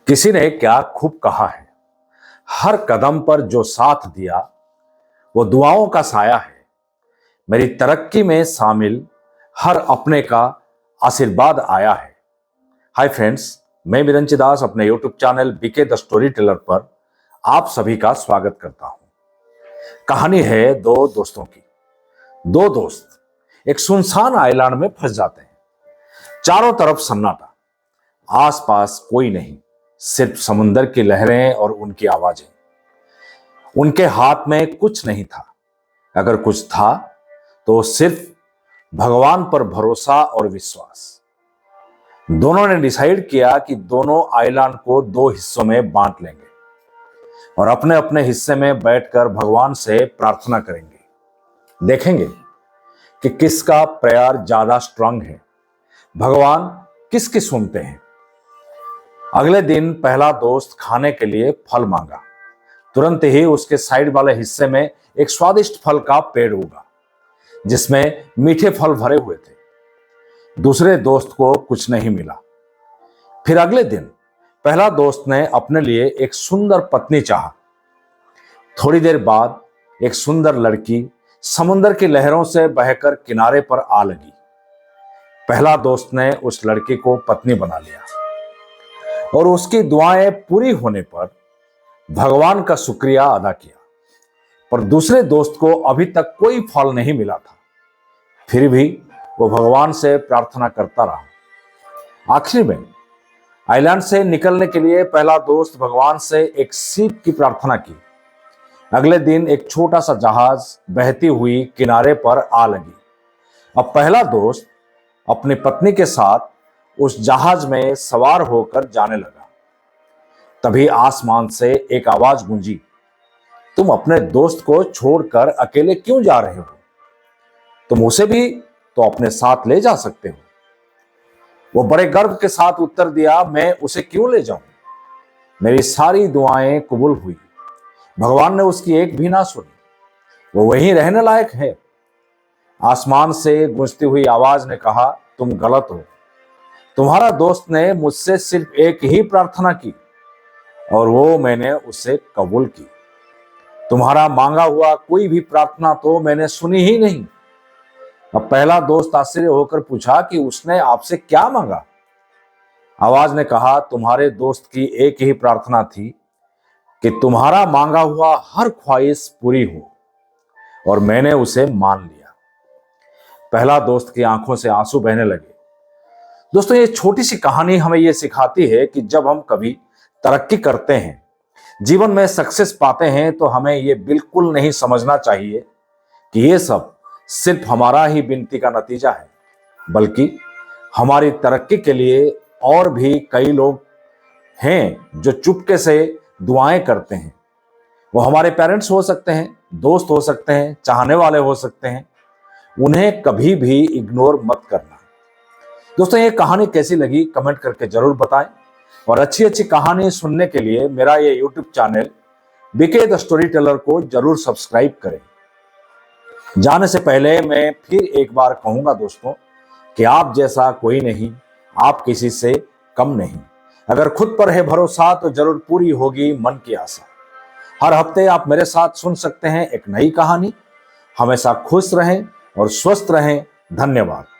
किसी ने क्या खूब कहा है, हर कदम पर जो साथ दिया वो दुआओं का साया है। मेरी तरक्की में शामिल हर अपने का आशीर्वाद आया है। हाय फ्रेंड्स, मैं मिरंची दास अपने YouTube channel BK the storyteller पर आप सभी का स्वागत करता हूं। कहानी है दो दोस्तों की। दो दोस्त एक सुनसान आइलैंड में फंस जाते हैं। चारों तरफ सन्नाटा, आसपास कोई नहीं, सिर्फ समुंदर की लहरें और उनकी आवाजें। उनके हाथ में कुछ नहीं था, अगर कुछ था तो सिर्फ भगवान पर भरोसा और विश्वास। दोनों ने डिसाइड किया कि दोनों आइलैंड को दो हिस्सों में बांट लेंगे और अपने अपने हिस्से में बैठकर भगवान से प्रार्थना करेंगे। देखेंगे कि किसका प्रेयर ज्यादा स्ट्रांग है, भगवान किसकी सुनते हैं। अगले दिन पहला दोस्त खाने के लिए फल मांगा। तुरंत ही उसके साइड वाले हिस्से में एक स्वादिष्ट फल का पेड़ उगा जिसमें मीठे फल भरे हुए थे। दूसरे दोस्त को कुछ नहीं मिला। फिर अगले दिन पहला दोस्त ने अपने लिए एक सुंदर पत्नी चाहा। थोड़ी देर बाद एक सुंदर लड़की समुद्र की लहरों से बहकर किनारे पर आ लगी। पहला दोस्त ने उस लड़की को पत्नी बना लिया और उसकी दुआएं पूरी होने पर भगवान का शुक्रिया अदा किया। पर दूसरे दोस्त को अभी तक कोई फल नहीं मिला था। फिर भी वो भगवान से प्रार्थना करता रहा। आखिर में आइलैंड से निकलने के लिए पहला दोस्त भगवान से एक सीप की प्रार्थना की। अगले दिन एक छोटा सा जहाज बहती हुई किनारे पर आ लगी। अब पहला दोस्त अपनी पत्नी के साथ उस जहाज में सवार होकर जाने लगा। तभी आसमान से एक आवाज गूंजी, तुम अपने दोस्त को छोड़कर अकेले क्यों जा रहे हो? तुम उसे भी तो अपने साथ ले जा सकते हो। वो बड़े गर्व के साथ उत्तर दिया, मैं उसे क्यों ले जाऊं? मेरी सारी दुआएं कबूल हुई, भगवान ने उसकी एक भी ना सुनी, वो वहीं रहने लायक है। आसमान से गूंजती हुई आवाज ने कहा, तुम गलत हो। तुम्हारा दोस्त ने मुझसे सिर्फ एक ही प्रार्थना की और वो मैंने उसे कबूल की। तुम्हारा मांगा हुआ कोई भी प्रार्थना तो मैंने सुनी ही नहीं। अब पहला दोस्त आश्चर्य होकर पूछा कि उसने आपसे क्या मांगा? आवाज ने कहा, तुम्हारे दोस्त की एक ही प्रार्थना थी कि तुम्हारा मांगा हुआ हर ख्वाहिश पूरी हो, और मैंने उसे मान लिया। पहला दोस्त की आंखों से आंसू बहने लगे। दोस्तों, ये छोटी सी कहानी हमें ये सिखाती है कि जब हम कभी तरक्की करते हैं, जीवन में सक्सेस पाते हैं, तो हमें ये बिल्कुल नहीं समझना चाहिए कि ये सब सिर्फ हमारा ही विनती का नतीजा है, बल्कि हमारी तरक्की के लिए और भी कई लोग हैं जो चुपके से दुआएं करते हैं। वो हमारे पेरेंट्स हो सकते हैं, दोस्त हो सकते हैं, चाहने वाले हो सकते हैं। उन्हें कभी भी इग्नोर मत करना। दोस्तों, ये कहानी कैसी लगी कमेंट करके जरूर बताएं, और अच्छी अच्छी कहानी सुनने के लिए मेरा ये YouTube channel BK the storyteller को जरूर सब्सक्राइब करें। जाने से पहले मैं फिर एक बार कहूंगा दोस्तों कि आप जैसा कोई नहीं, आप किसी से कम नहीं। अगर खुद पर है भरोसा तो जरूर पूरी होगी मन की आशा। हर हफ्ते आप मेरे साथ सुन सकते हैं एक नई कहानी। हमेशा खुश रहें और स्वस्थ रहें। धन्यवाद।